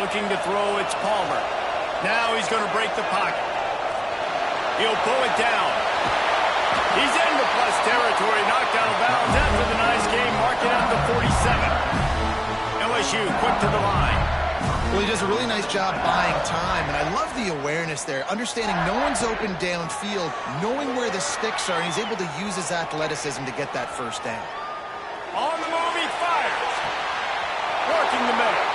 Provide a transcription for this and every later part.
Looking to throw, it's Palmer. Now he's going to break the pocket. He'll pull it down. He's into plus territory, knocked out of bounds after the nice game, marking out the 47. LSU quick to the line. Well, he does a really nice job buying time, and I love the awareness there, understanding no one's open downfield, knowing where the sticks are, and he's able to use his athleticism to get that first down. On the move, he fires. Working the middle.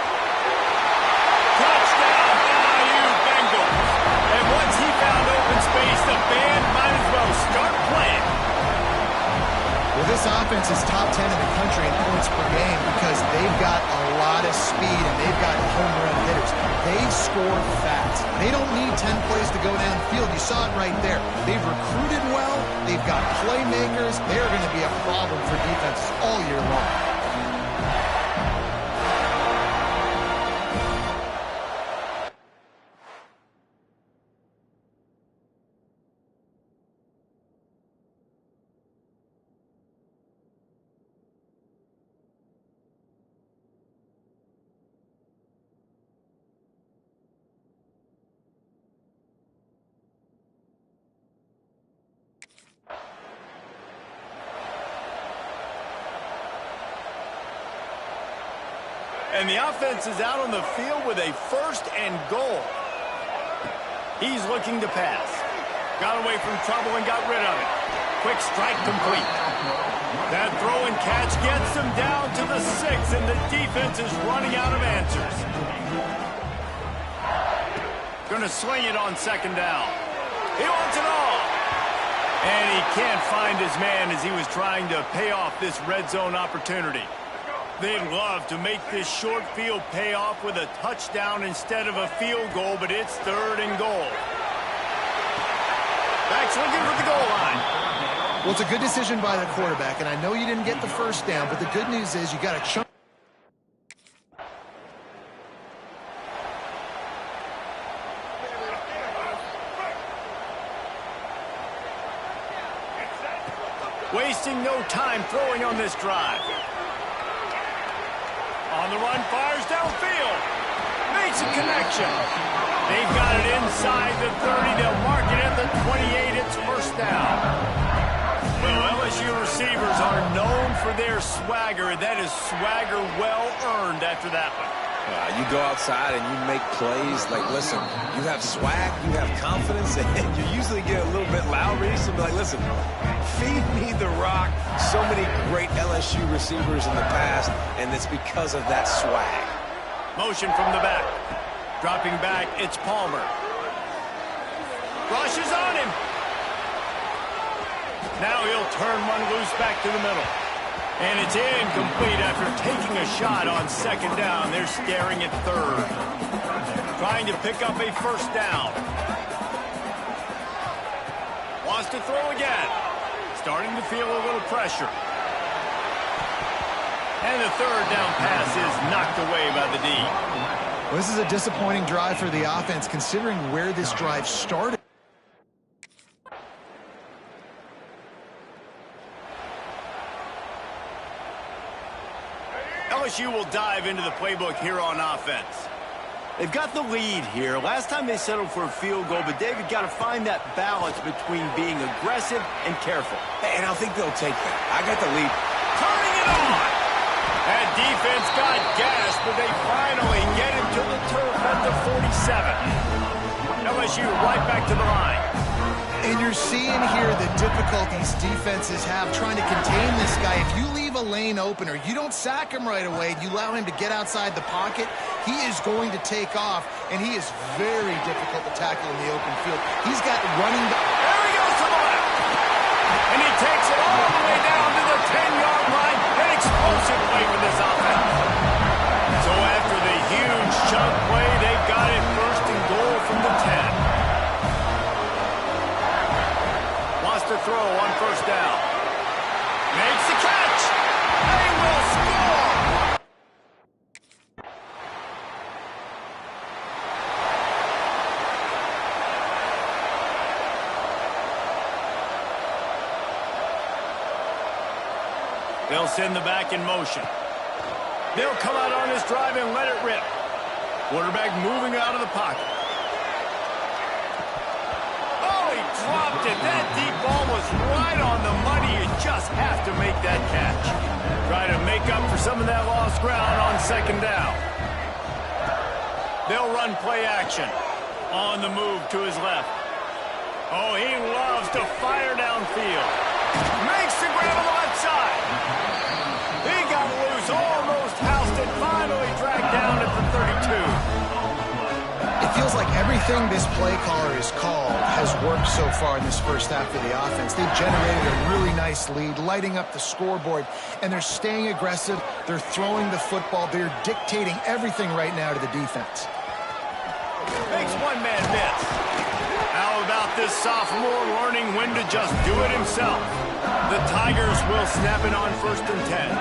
Touchdown, Bayou Bengals. And once he found open space, the band might as well start playing. Well, this offense is top 10 in the country in points per game because they've got a lot of speed and they've got home run hitters. They score fast. They don't need 10 plays to go downfield. You saw it right there. They've recruited well. They've got playmakers. They're going to be a problem for defenses all year long. And the offense is out on the field with a 1st and goal. He's looking to pass. Got away from trouble and got rid of it. Quick strike complete. That throw and catch gets them down to the 6, and the defense is running out of answers. Going to swing it on 2nd down. He wants it all. And he can't find his man as he was trying to pay off this red zone opportunity. They'd love to make this short field pay off with a touchdown instead of a field goal, but it's 3rd and goal. Backs looking for the goal line. Well, it's a good decision by the quarterback, and I know you didn't get the first down, but the good news is you got a chunk. Wasting no time throwing on this drive. On the run, fires downfield. Makes a connection. They've got it inside the 30. They'll mark it at the 28. It's 1st down. Well, LSU receivers are known for their swagger. That is swagger well earned after that one. You go outside and you make plays. Like, listen, you have swag, you have confidence, and you usually get a little bit loud. So be like, listen, feed me the rock. So many great LSU receivers in the past, and it's because of that swag. Motion from the back. Dropping back, it's Palmer. Rushes on him. Now he'll turn one loose back to the middle. And it's incomplete after taking a shot on 2nd down. They're staring at 3rd. Trying to pick up a 1st down. Wants to throw again. Starting to feel a little pressure. And the 3rd down pass is knocked away by the D. Well, this is a disappointing drive for the offense considering where this drive started. LSU will dive into the playbook here on offense. They've got the lead here. Last time they settled for a field goal, but they've got to find that balance between being aggressive and careful. And I think they'll take that. I got the lead. Turning it on! That defense got gas, but they finally get him to the turf at the 47. LSU right back to the line. And you're seeing here the difficulties defenses have trying to contain this guy. If you leave a lane open or you don't sack him right away, you allow him to get outside the pocket, he is going to take off, and he is very difficult to tackle in the open field. He's got running. There he goes to the left. And he takes it all the way down to the 10-yard line. An explosive play for this offense. So after the huge chunk play, they've got it 1st and goal from the 10. To throw on 1st down. Makes the catch. They will score. They'll send the back in motion. They'll come out on this drive and let it rip. Quarterback moving out of the pocket. Oh, he dropped it. That deep ball was right on the money. You just have to make that catch. Try to make up for some of that lost ground on second down. They'll run play action. On the move to his left. Oh, he loves to fire downfield. Makes the grab on the left side. He got loose, almost housed it, finally dragged down at the 32. It feels like everything this play caller has called has worked so far in this first half of the offense. They've generated a really nice lead, lighting up the scoreboard, and they're staying aggressive. They're throwing the football. They're dictating everything right now to the defense. Makes one man miss. How about this sophomore learning when to just do it himself? The Tigers will snap it on 1st and 10.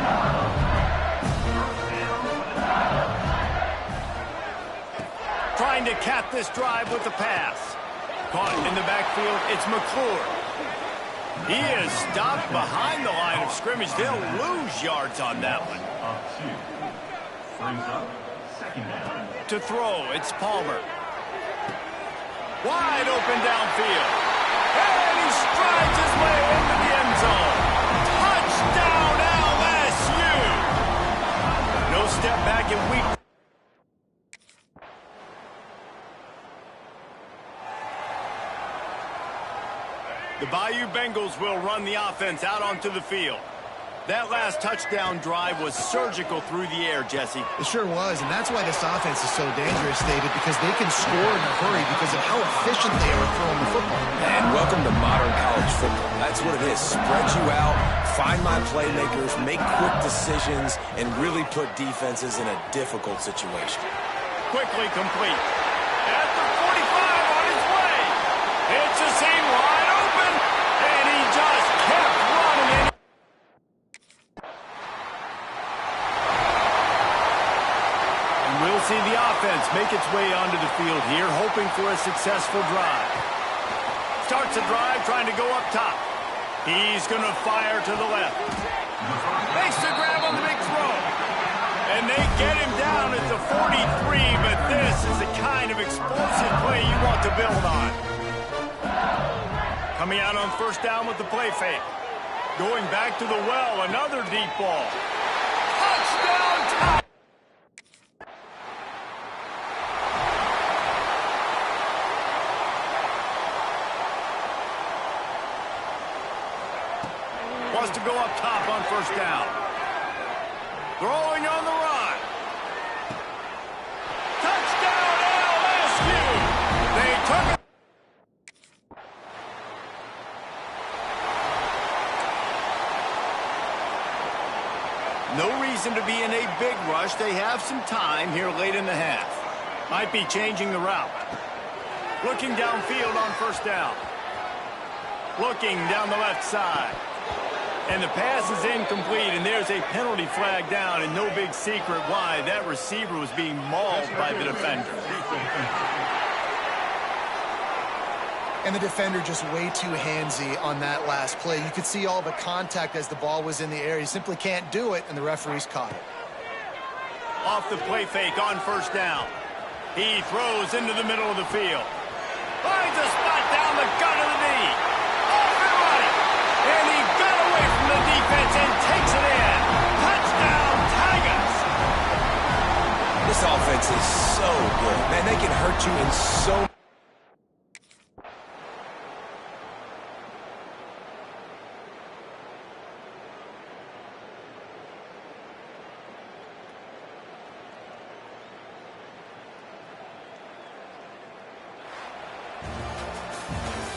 Trying to cap this drive with the pass. Caught in the backfield, it's McClure. He is stopped behind the line of scrimmage. They'll lose yards on that one. To throw, it's Palmer. Wide open downfield. And he strides his way into the end zone. Touchdown, LSU! No step back in week. The Bayou Bengals will run the offense out onto the field. That last touchdown drive was surgical through the air, Jesse. It sure was, and that's why this offense is so dangerous, David, because they can score in a hurry because of how efficient they are throwing the football. And welcome to modern college football. That's what it is. Spread you out, find my playmakers, make quick decisions, and really put defenses in a difficult situation. Quickly complete. At the 45 on his way. It's a seam wide open, and he just kept running in. We'll see the offense make its way onto the field here, hoping for a successful drive. Starts a drive trying to go up top. He's going to fire to the left. Makes the grab on the big throw. And they get him down at the 43, but this is the kind of explosive play you want to build on. Coming out on 1st down with the play fake. Going back to the well, another deep ball. Touchdown, Tigers! Wants to go up top on 1st down. Throwing on the run. Touchdown, LSU! They took it. No reason to be in a big rush. They have some time here late in the half. Might be changing the route. Looking downfield on 1st down. Looking down the left side. And the pass is incomplete, and there's a penalty flag down, and no big secret why. That receiver was being mauled by the defender. And the defender just way too handsy on that last play. You could see all the contact as the ball was in the air. He simply can't do it, and the referees caught it. Off the play fake on 1st down. He throws into the middle of the field. Finds a spot down the gut of the knee. Off and running. And he got away from the defense and takes it in. Touchdown, Tigers. This offense is so good. Man, they can hurt you in so many.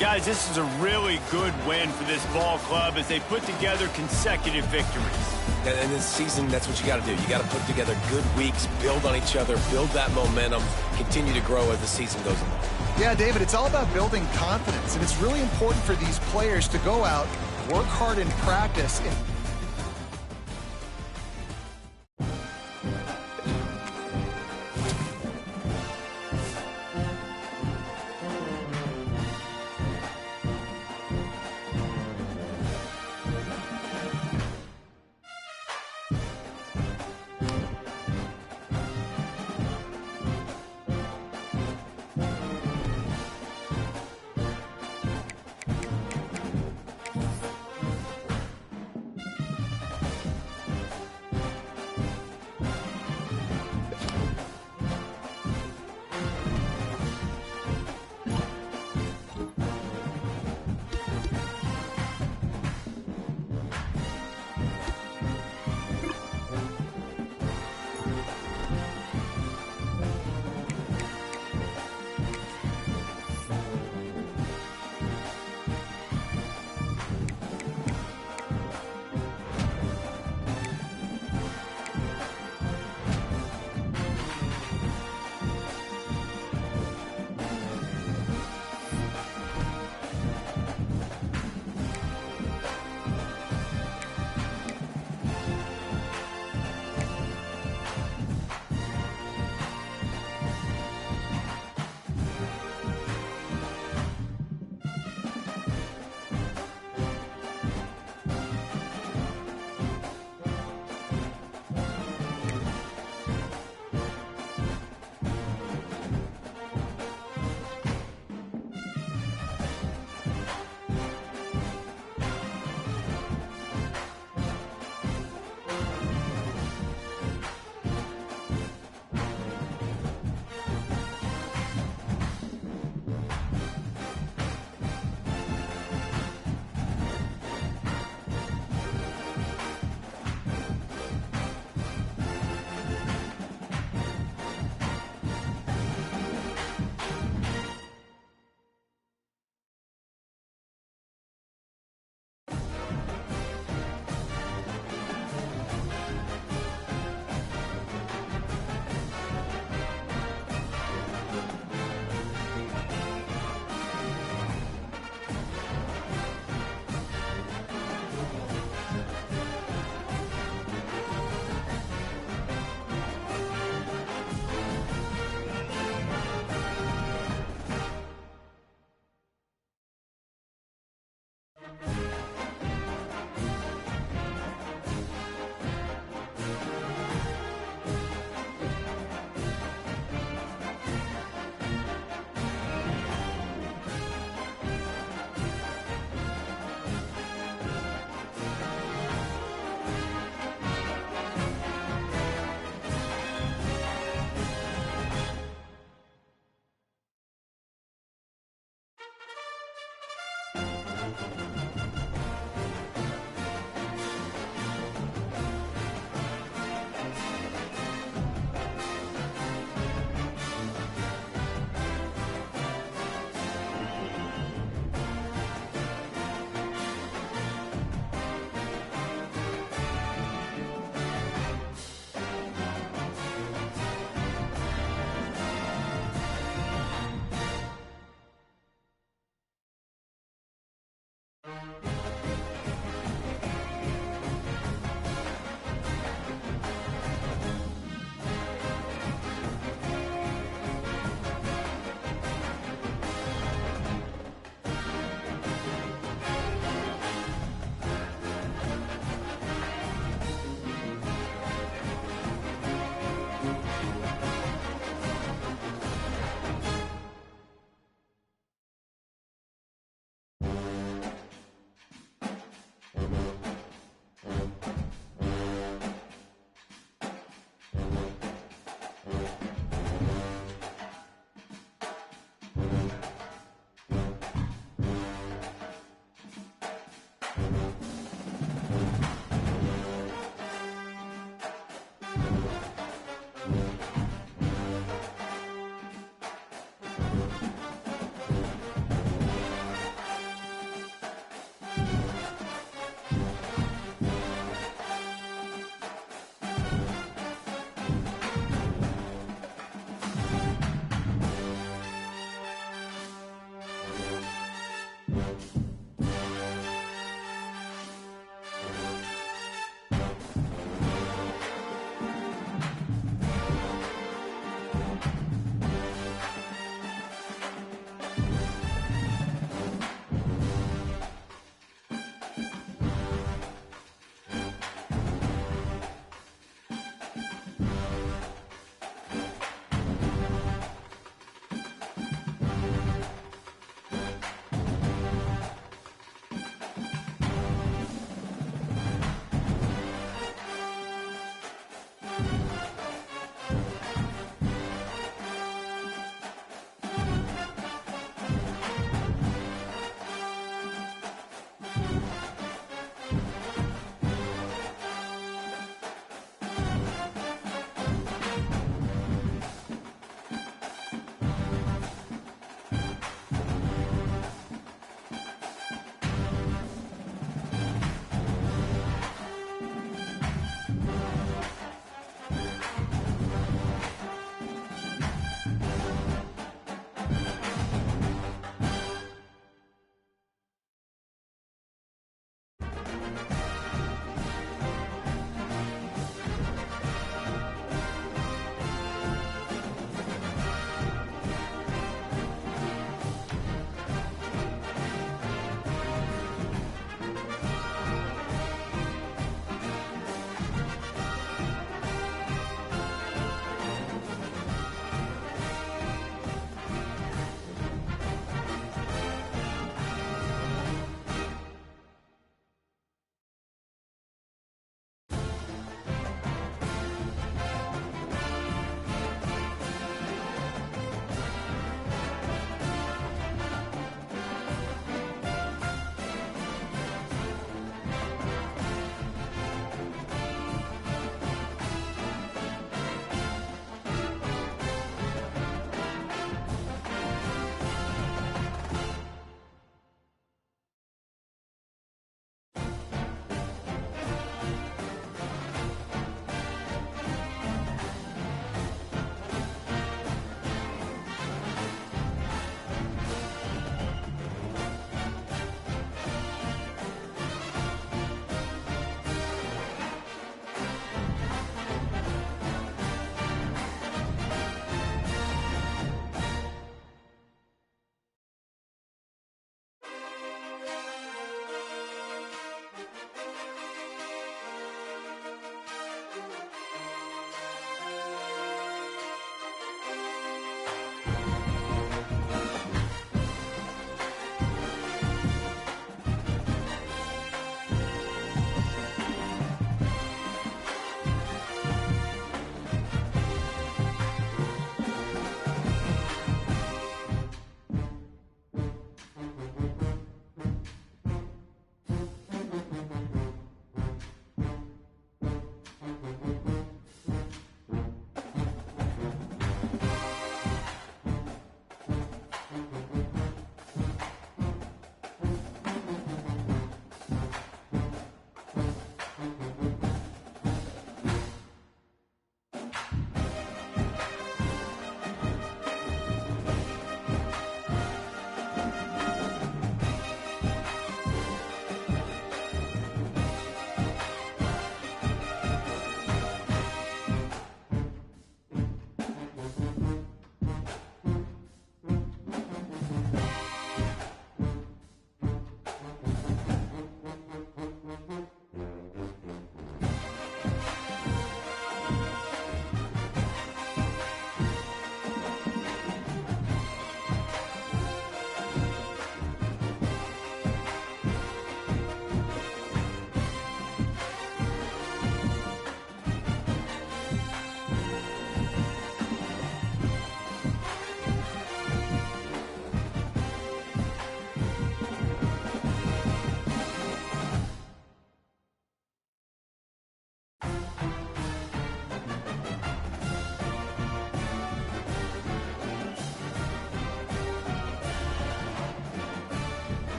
Guys, this is a really good win for this ball club as they put together consecutive victories. And this season, that's what you got to do. You got to put together good weeks, build on each other, build that momentum, continue to grow as the season goes along. Yeah, David, it's all about building confidence, and it's really important for these players to go out, work hard in practice, and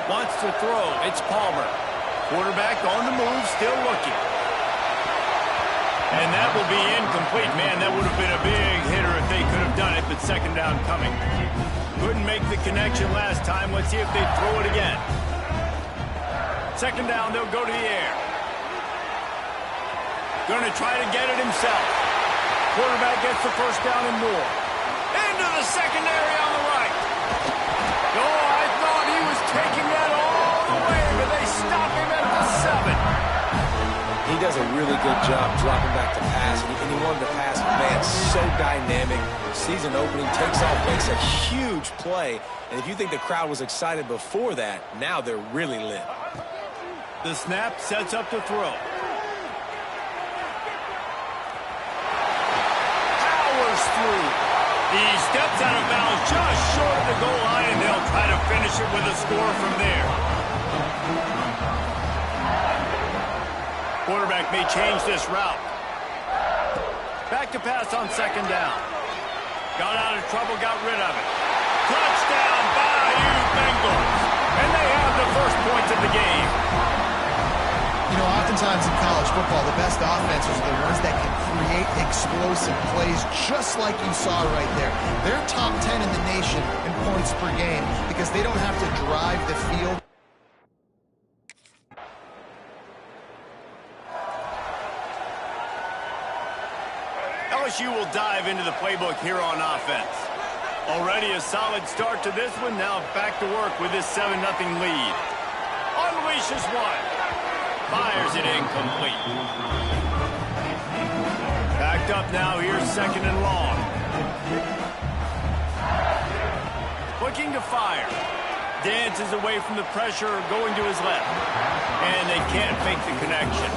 Wants to throw. It's Palmer. Quarterback on the move, still looking. And that will be incomplete. Man, that would have been a big hitter if they could have done it, but second down coming. Couldn't make the connection last time. Let's see if they throw it again. Second down, they'll go to the air. Going to try to get it himself. Quarterback gets the first down and more. Into the secondary on the right. Oh, I thought he was taking that all the way, but they stop him at the 7. He does a really good job dropping back to pass, and he wanted to pass. Man, so dynamic. Season opening, takes off, makes a huge play. And if you think the crowd was excited before that, now they're really lit. The snap sets up to throw. Powers through. He steps out of bounds just short of the goal line, and they'll try to finish it with a score from there. Quarterback may change this route. Back to pass on second down. Got out of trouble, got rid of it. Touchdown, Bayou Bengals. And they have the first points of the game. You know, oftentimes in college football, the best offenses are the ones that can create explosive plays just like you saw right there. They're top 10 in the nation in points per game because they don't have to drive the field. LSU will dive into the playbook here on offense. Already a solid start to this one. Now back to work with this 7-0 lead. Unleashes one. Fires it incomplete. Backed up now. Here's second and long. Looking to fire. Dances away from the pressure, going to his left. And they can't make the connection.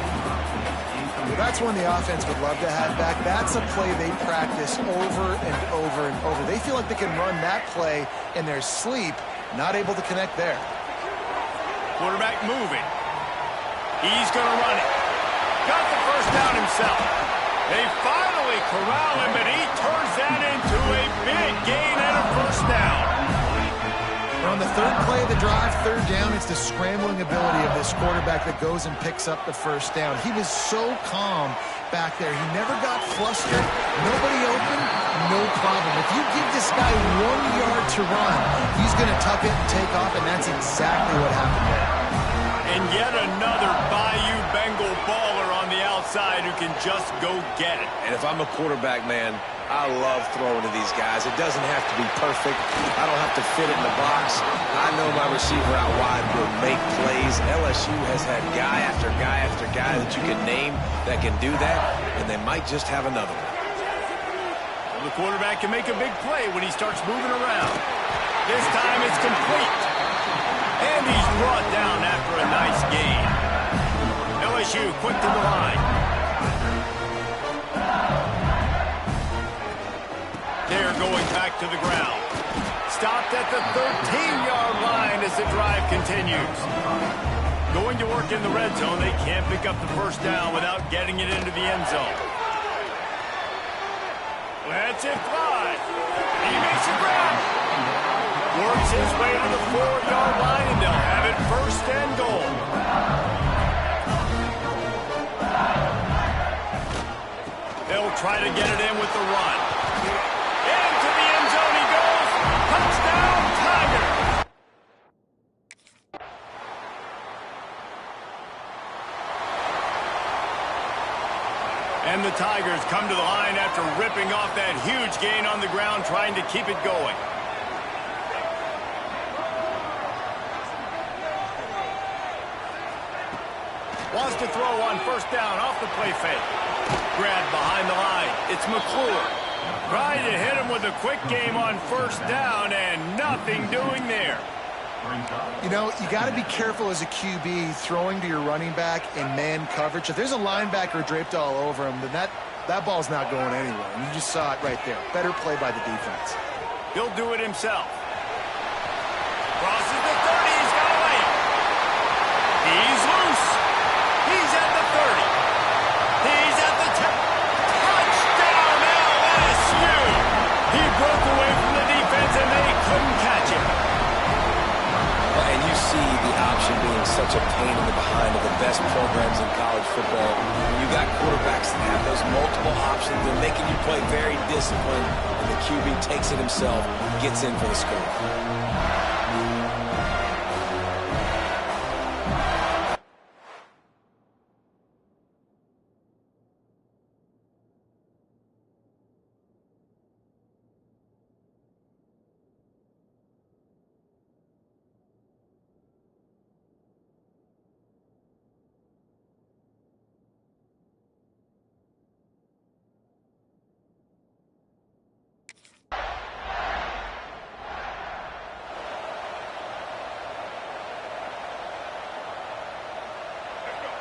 Well, that's one the offense would love to have back. That's a play they practice over and over and over. They feel like they can run that play in their sleep, not able to connect there. Quarterback moving. He's going to run it. Got the first down himself. They finally corral him, but he turns that into a big gain and a first down. On the third play of the drive, third down, it's the scrambling ability of this quarterback that goes and picks up the first down. He was so calm back there. He never got flustered. Nobody open, no problem. If you give this guy 1 yard to run, he's going to tuck it and take off, and that's exactly what happened there. And yet another Bayou Bengal baller on the outside who can just go get it. And if I'm a quarterback, man, I love throwing to these guys. It doesn't have to be perfect. I don't have to fit it in the box. I know my receiver out wide will make plays. LSU has had guy after guy after guy that you can name that can do that, and they might just have another one. Well, the quarterback can make a big play when he starts moving around. This time it's complete. And he's brought down after a nice gain. LSU quick to the line. They're going back to the ground. Stopped at the 13-yard line as the drive continues. Going to work in the red zone. They can't pick up the first down without getting it into the end zone. Lets it fly. He makes a grab. Works his way to the 4-yard line, and they'll have it first and goal. They'll try to get it in with the run. Into the end zone he goes. Touchdown, Tigers! And the Tigers come to the line after ripping off that huge gain on the ground, trying to keep it going. Wants to throw on first down off the play fake. Grabbed behind the line. It's McClure. Trying to hit him with a quick game on first down, and nothing doing there. You know, you got to be careful as a QB throwing to your running back in man coverage. If there's a linebacker draped all over him, then that ball's not going anywhere. And you just saw it right there. Better play by the defense. He'll do it himself. Crosses the 30. He's got a lane. He's loose. He's at the 30. He's at the 10. Touchdown, LSU! He broke away from the defense, and they couldn't catch him. And you see the football, when you got quarterbacks that have those multiple options, they're making you play very disciplined, and the QB takes it himself, gets in for the score.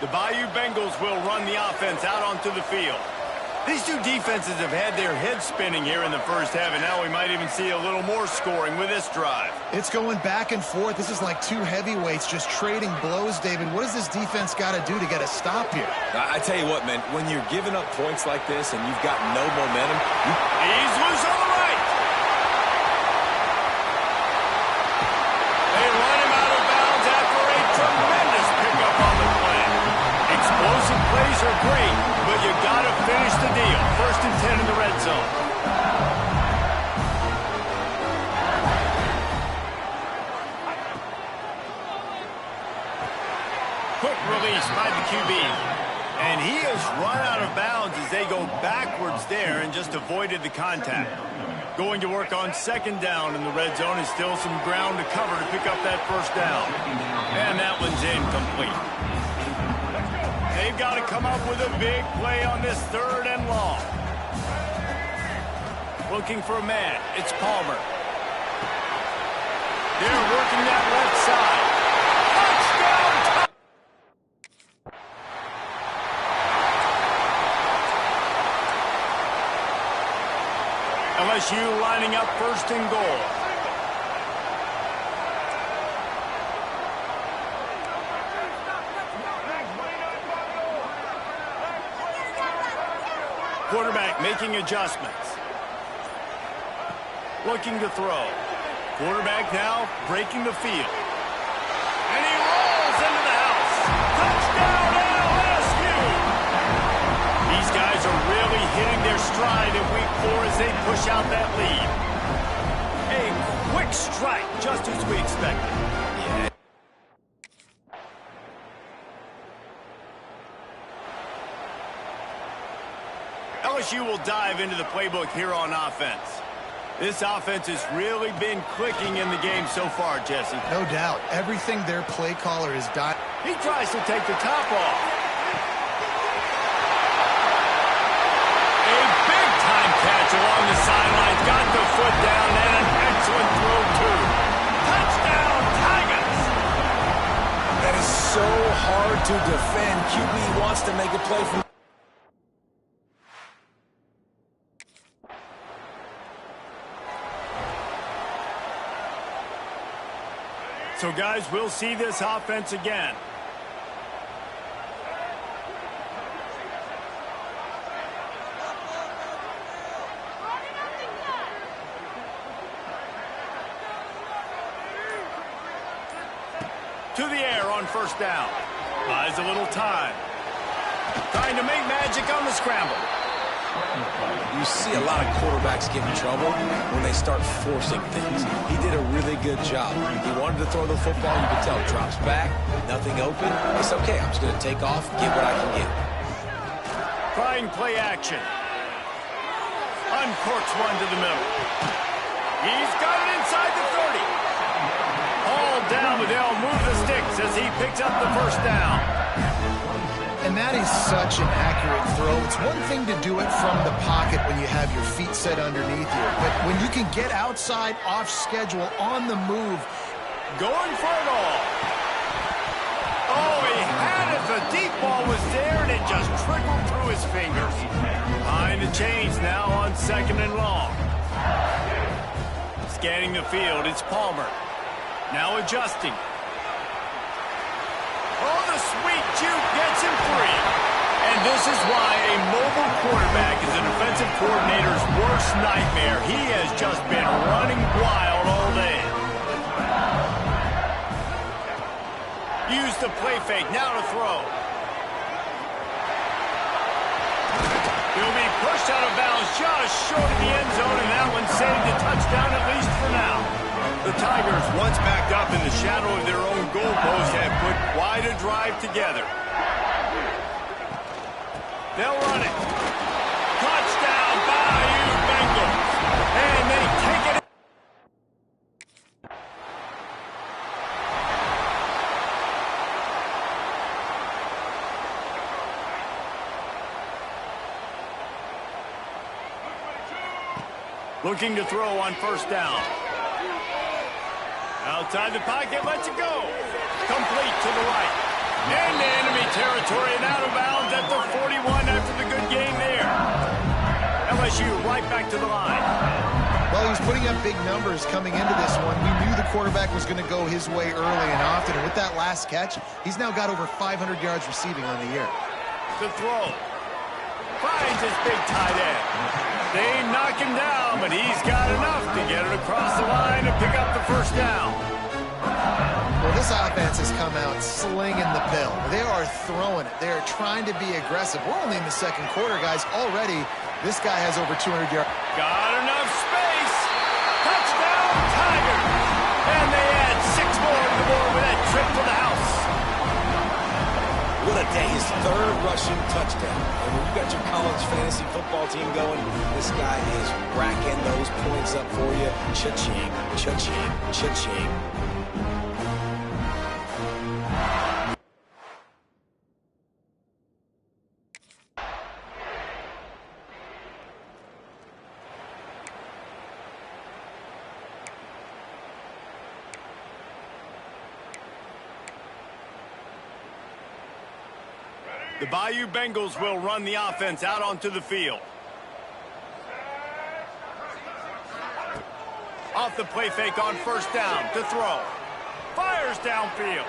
The Bayou Bengals will run the offense out onto the field. These two defenses have had their heads spinning here in the first half, and now we might even see a little more scoring with this drive. It's going back and forth. This is like two heavyweights just trading blows, David. What does this defense got to do to get a stop here? I tell you what, man, when you're giving up points like this and you've got no momentum, he's loose on the right. They run him out of bounds after a tremendous pickup on the play. Explosive plays are great, but you got to finish the deal. 1st and 10 in the red zone. Quick release by the QB. And he has run out of bounds as they go backwards there and just avoided the contact. Going to work on 2nd down in the red zone, and still some ground to cover to pick up that 1st down. And that one's incomplete. They've got to come up with a big play on this 3rd and long. Looking for a man. It's Palmer. They're working that left side. Touchdown! LSU lining up 1st and goal. Quarterback making adjustments. Looking to throw. Quarterback now breaking the field. And he rolls into the house. Touchdown LSU! These guys are really hitting their stride in week 4 as they push out that lead. A quick strike, just as we expected. Yeah. LSU will dive into the playbook here on offense. This offense has really been clicking in the game so far, Jesse. No doubt. Everything their play caller is done. He tries to take the top off. A big-time catch along the sidelines. Got the foot down and an excellent throw, too. Touchdown, Tigers! that is so hard to defend. QB wants to make a play from... So, guys, we'll see this offense again. To the air on 1st down. Buys a little time. Trying to make magic on the scramble. You see a lot of quarterbacks get in trouble when they start forcing things. He did a really good job. He wanted to throw the football. You can tell drops back, nothing open. It's okay. I'm just going to take off, get what I can get. Trying play action. Uncorks one to the middle. He's got it inside the 30. All down, but they'll move the sticks as he picks up the 1st down. And that is such an accurate throw. It's one thing to do it from the pocket when you have your feet set underneath you, but when you can get outside, off schedule, on the move. Going for it all. Oh, he had it. The deep ball was there, and it just trickled through his fingers. Behind the chains now on 2nd and long. Scanning the field, it's Palmer. Now adjusting. Oh, the sweet juke gets him free. And this is why a mobile quarterback is a defensive coordinator's worst nightmare. He has just been running wild all day. Use the play fake, now to throw. Pushed out of bounds just short of the end zone, and that one saved a touchdown at least for now. The Tigers, once backed up in the shadow of their own goalpost, have put quite a drive together. They'll run it. Touchdown, Bayou Bengals. And they take it. Looking to throw on first down. Outside the pocket, lets it go. Complete to the right. Into enemy territory and out of bounds at the 41 after the good game there. LSU right back to the line. Well, he was putting up big numbers coming into this one. We knew the quarterback was going to go his way early and often. And with that last catch, he's now got over 500 yards receiving on the year. The throw. Finds his big tight end. They knock him down, but he's got enough to get it across the line and pick up the first down. Well, this offense has come out slinging the pill. They are throwing it. They are trying to be aggressive. We're only in the second quarter, guys. Already, this guy has over 200 yards. Got enough space. Touchdown, Tigers. And they add 6 more to the board with that trip to the house. What a day. His third rushing touchdown. And when you got your college fantasy football team going, this guy is racking those points up for you. Cha-ching, cha-ching, cha-ching. The Bayou Bengals will run the offense out onto the field. Off the play fake on first down to throw. Fires downfield.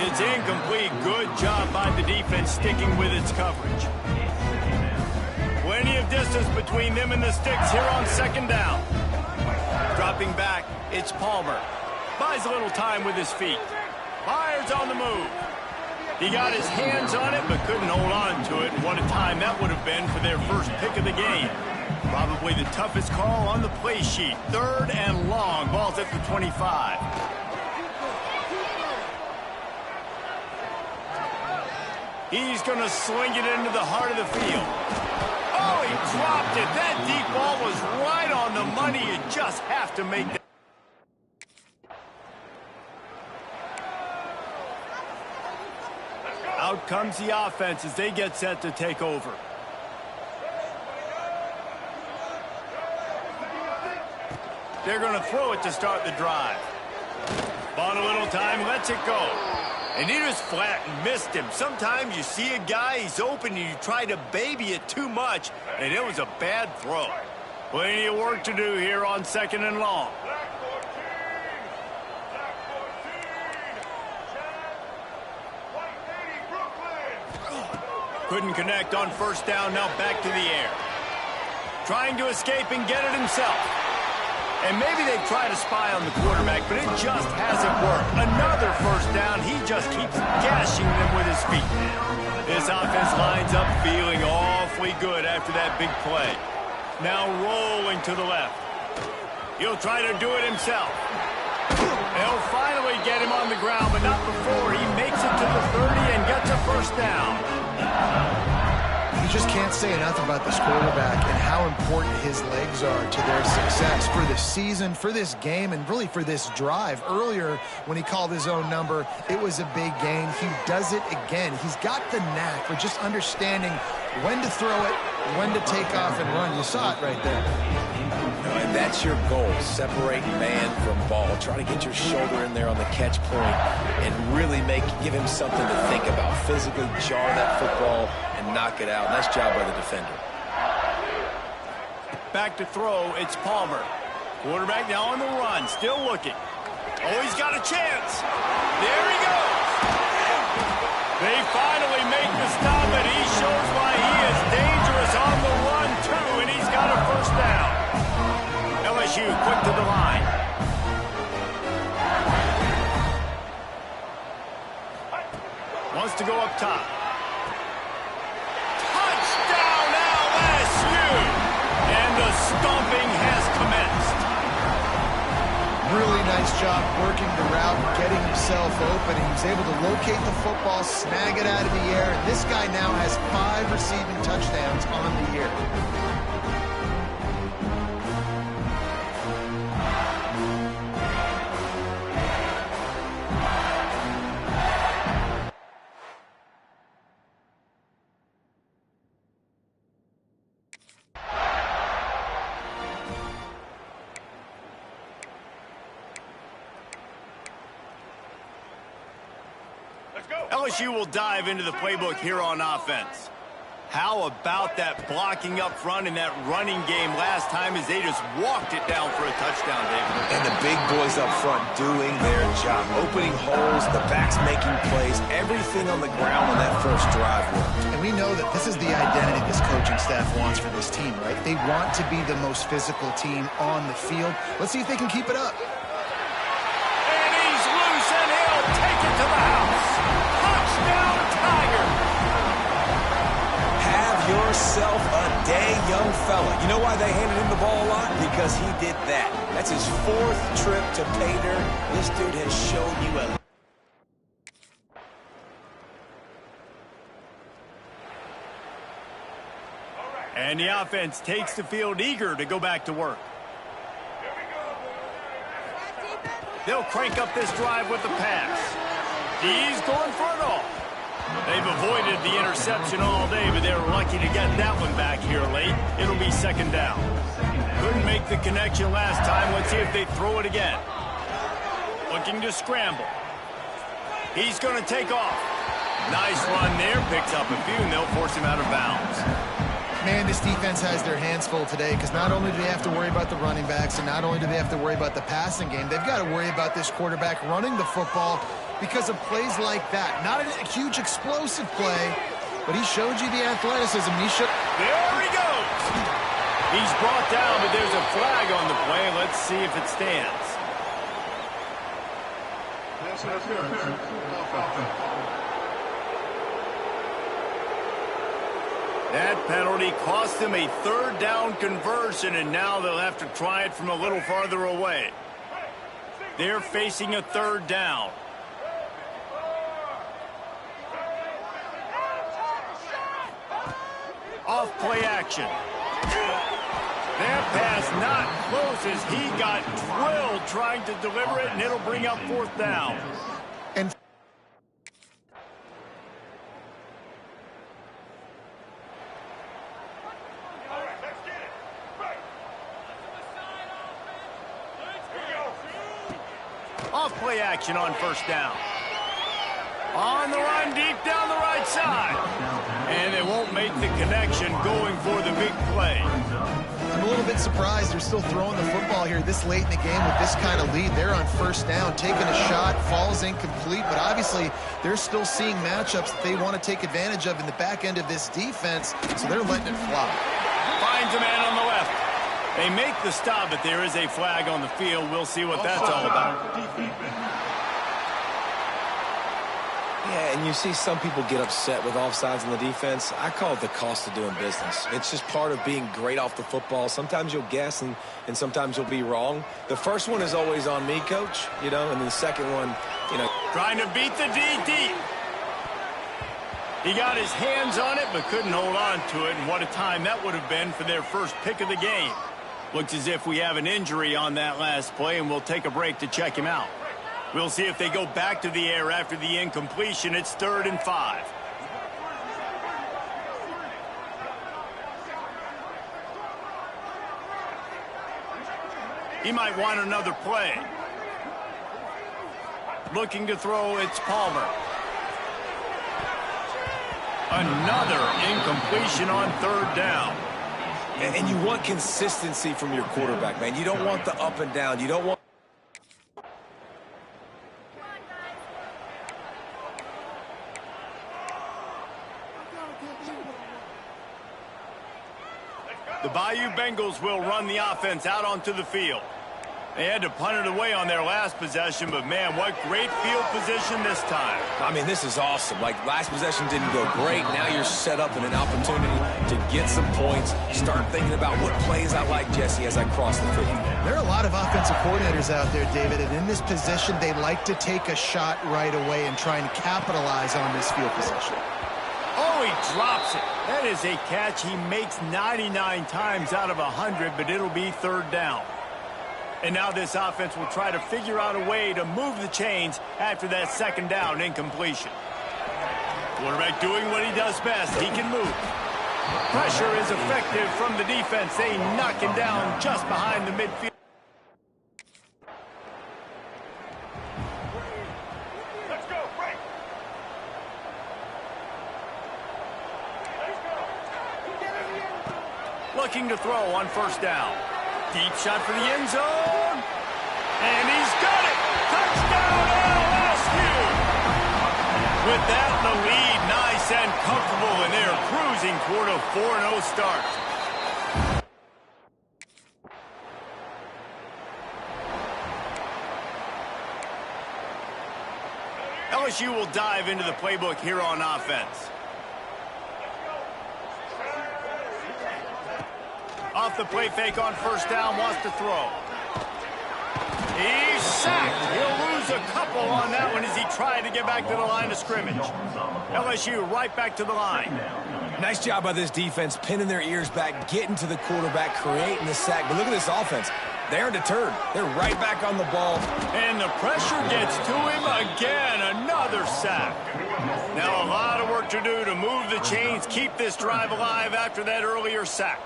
It's incomplete. Good job by the defense sticking with its coverage. Plenty of distance between them and the sticks here on second down. Dropping back, it's Palmer. Buys a little time with his feet. Fires on the move. He got his hands on it, but couldn't hold on to it. What a time that would have been for their first pick of the game. Probably the toughest call on the play sheet. 3rd and long. Ball's at the 25. He's going to sling it into the heart of the field. Oh, he dropped it. That deep ball was right on the money. You just have to make that. Out comes the offense as they get set to take over. They're going to throw it to start the drive. Bought a little time, lets it go. And he just flat and missed him. Sometimes you see a guy, he's open, and you try to baby it too much, and it was a bad throw. Plenty of work to do here on 2nd and long. Couldn't connect on first down, now back to the air. Trying to escape and get it himself. And maybe they try to spy on the quarterback, but it just hasn't worked. Another first down, he just keeps gashing them with his feet. This offense lines up feeling awfully good after that big play. Now rolling to the left. He'll try to do it himself. They'll finally get him on the ground, but not before he makes it to the 30 and gets a first down. You just can't say enough about this quarterback and how important his legs are to their success for this season, for this game, and really for this drive. Earlier, when he called his own number, it was a big gain. He does it again. He's got the knack for just understanding when to throw it, when to take off and run. You saw it right there. And that's your goal, separate man from ball. Try to get your shoulder in there on the catch point and really give him something to think about. Physically jar that football and knock it out. Nice job by the defender. Back to throw, it's Palmer. Quarterback now on the run, still looking. Oh, he's got a chance. There he goes. They finally make the stop, and he shows why he is dangerous on the run, too, and he's got a first down. LSU quick to the line. Wants to go up top. Touchdown LSU! nice job working the route and getting himself open. He was able to locate the football, snag it out of the air, and this guy now has 5 receiving touchdowns on the year. LSU will dive into the playbook here on offense. How about that blocking up front and that running game last time as they just walked it down for a touchdown, David? And the big boys up front doing their job. Opening holes, the backs making plays, everything on the ground on that first drive worked. And we know that this is the identity this coaching staff wants for this team, right? They want to be the most physical team on the field. Let's see if they can keep it up. And he's loose, and he'll take it to the house. Touchdown, Tiger! Have yourself a day, young fella. You know why they handed him the ball a lot? Because he did that. That's his 4th trip to pay dirt. This dude has shown you a... And the offense takes the field eager to go back to work. They'll crank up this drive with the pass. He's going for it all. They've avoided the interception all day, but they were lucky to get that one back here late. It'll be 2nd down. Couldn't make the connection last time. Let's see if they throw it again. Looking to scramble. He's going to take off. Nice run there. Picks up a few, and they'll force him out of bounds. Man, this defense has their hands full today because not only do they have to worry about the running backs and not only do they have to worry about the passing game, they've got to worry about this quarterback running the football because of plays like that. Not a huge explosive play, but he showed you the athleticism. There he goes. He's brought down, but there's a flag on the play. Let's see if it stands. That penalty cost them a 3rd down conversion, and now they'll have to try it from a little farther away. They're facing a 3rd down. Off play action. That pass not close as he got drilled trying to deliver it, and it'll bring up 4th down. And off play action on 1st down. On the run deep down the right side. And they won't make the connection going for the big play. I'm a little bit surprised they're still throwing the football here this late in the game with this kind of lead. They're on 1st down, taking a shot, falls incomplete, but obviously they're still seeing matchups that they want to take advantage of in the back end of this defense, so they're letting it fly. Finds a man on the left. They make the stop, but there is a flag on the field. We'll see what that's all about. Yeah, and you see some people get upset with offsides in the defense. I call it the cost of doing business. It's just part of being great off the football. Sometimes you'll guess and sometimes you'll be wrong. The first one is always on me, Coach, you know, and the second one, you know. Trying to beat the D deep. He got his hands on it but couldn't hold on to it, and what a time that would have been for their first pick of the game. Looks as if we have an injury on that last play, and we'll take a break to check him out. We'll see if they go back to the air after the incompletion. It's 3rd and 5. He might want another play. Looking to throw, it's Palmer. Another incompletion on 3rd down. And you want consistency from your quarterback, man. You don't want the up and down. You don't want... The Bayou Bengals will run the offense out onto the field. They had to punt it away on their last possession, but, man, what great field position this time. I mean, this is awesome. Like, last possession didn't go great. Now you're set up in an opportunity to get some points. Start thinking about what plays I like, Jesse, as I cross the 50. There are a lot of offensive coordinators out there, David, and in this position, they like to take a shot right away and try and capitalize on this field position. Oh, he drops it. That is a catch he makes 99 times out of 100, but it'll be third down. And now this offense will try to figure out a way to move the chains after that second down incompletion. Quarterback doing what he does best. He can move. Pressure is effective from the defense. They knock him down just behind the midfield. Let's go, break. Looking to throw on first down. Deep shot for the end zone. And he's got it. Touchdown, LSU. With that in the lead, nice and comfortable, and they're cruising toward a 4-0 start. LSU will dive into the playbook here on offense. Off the play fake on first down, wants to throw. He's sacked. He'll lose a couple on that one as he tried to get back to the line of scrimmage. LSU right back to the line. Nice job by this defense, pinning their ears back, getting to the quarterback, creating the sack. But look at this offense. They aren't deterred. They're right back on the ball. And the pressure gets to him again. Another sack. Now a lot of work to do to move the chains, keep this drive alive after that earlier sack.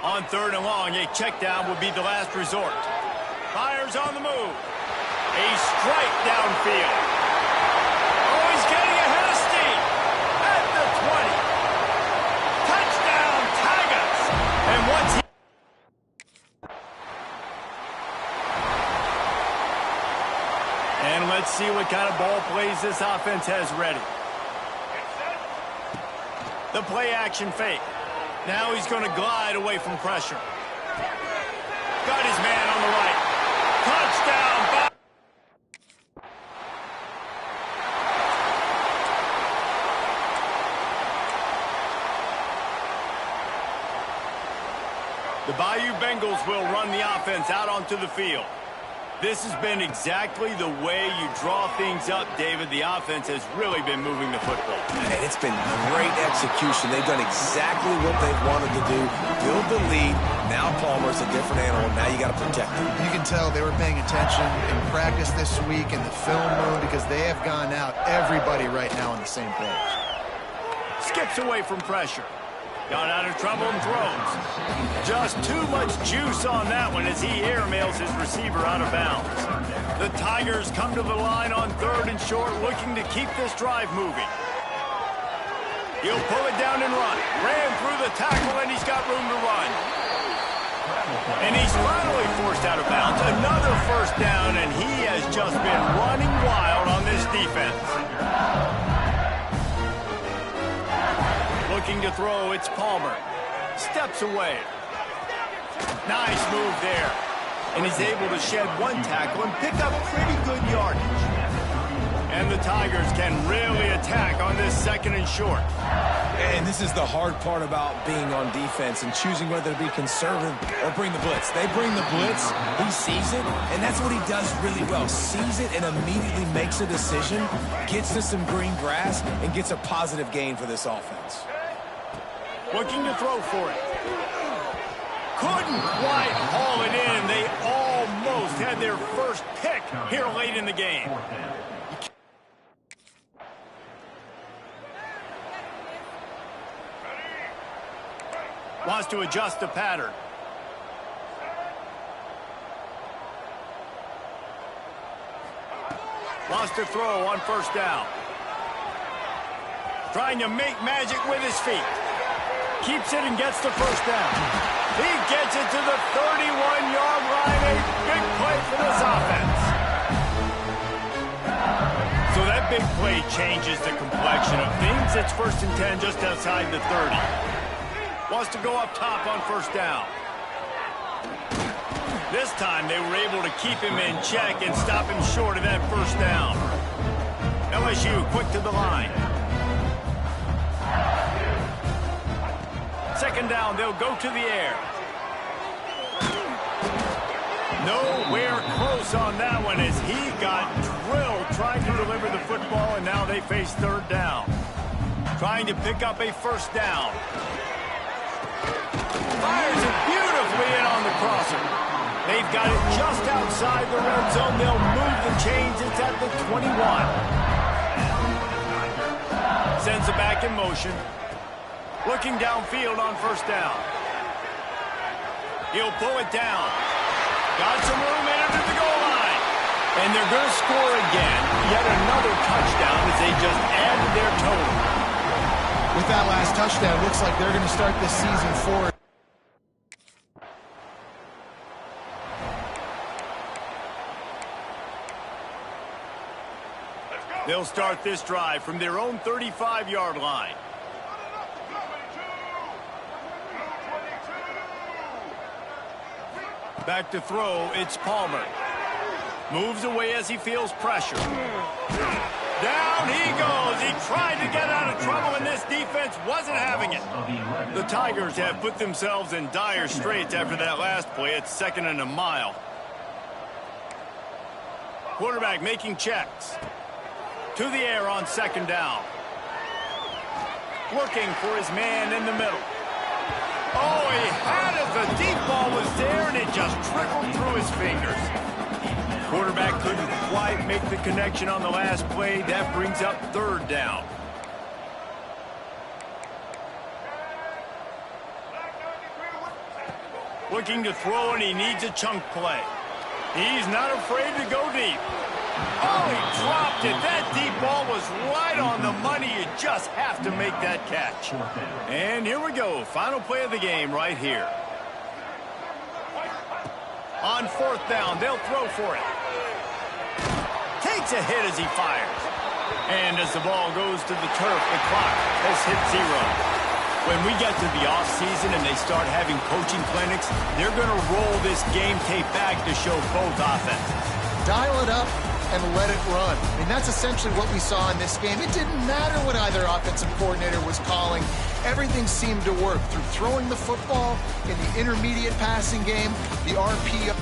On third and long, a check down would be the last resort. Fires on the move. A strike downfield. Oh, he's getting ahead of steam. At the 20. Touchdown, Tigers. And once he... And let's see what kind of ball plays this offense has ready. The play action fake. Now he's going to glide away from pressure. Got his man on the right. Touchdown. The Bayou Bengals will run the offense out onto the field. This has been exactly the way you draw things up, David. The offense has really been moving the football. And it's been great execution. They've done exactly what they've wanted to do. Build the lead. Now Palmer's a different animal. Now you got to protect him. You can tell they were paying attention in practice this week in the film room because they have gone out, everybody right now on the same page. Skips away from pressure. Got out of trouble and throws. Just too much juice on that one as he airmails his receiver out of bounds. The Tigers come to the line on third and short, looking to keep this drive moving. He'll pull it down and run. Ran through the tackle, and he's got room to run. And he's finally forced out of bounds. Another first down, and he has just been running wild on this defense. Looking to throw, it's Palmer. Steps away. Nice move there. And he's able to shed one tackle and pick up pretty good yardage. And the Tigers can really attack on this second and short. And this is the hard part about being on defense and choosing whether to be conservative or bring the blitz. They bring the blitz, he sees it, and that's what he does really well. Sees it and immediately makes a decision, gets to some green grass, and gets a positive gain for this offense. Looking to throw for it. Couldn't quite haul it in. They almost had their first pick here late in the game. Wants to adjust the pattern. Wants to throw on first down. Trying to make magic with his feet. Keeps it and gets the first down. He gets it to the 31-yard line. A big play for this offense. So that big play changes the complexion of things. It's first and 10 just outside the 30. Wants to go up top on first down. This time they were able to keep him in check and stop him short of that first down. LSU quick to the line. Second down, they'll go to the air. Nowhere close on that one as he got drilled trying to deliver the football, and now they face third down. Trying to pick up a first down. Fires it beautifully in on the crosser. They've got it just outside the red zone. They'll move the chains. It's at the 21. Sends it back in motion. Looking downfield on first down. He'll pull it down. Got some room in under the goal line. And they're going to score again. Yet another touchdown as they just added their total. With that last touchdown, looks like they're going to start this season forward. They'll start this drive from their own 35-yard line. Back to throw, it's Palmer. Moves away as he feels pressure. Down he goes. He tried to get out of trouble, and this defense wasn't having it. The Tigers have put themselves in dire straits after that last play. It's second and a mile. Quarterback making checks. To the air on second down. Looking for his man in the middle. Oh, he had it. The deep ball was there, and it just trickled through his fingers. Quarterback couldn't quite make the connection on the last play. That brings up third down. Looking to throw, and he needs a chunk play. He's not afraid to go deep. Oh, he dropped it. That deep ball was right on the money. You just have to make that catch. And here we go. Final play of the game right here. On fourth down, they'll throw for it. Takes a hit as he fires. And as the ball goes to the turf, the clock has hit zero. When we get to the offseason and they start having coaching clinics, they're going to roll this game tape back to show both offenses. Dial it up and let it run. I mean, that's essentially what we saw in this game. It didn't matter what either offensive coordinator was calling. Everything seemed to work through throwing the football in the intermediate passing game, the RPO.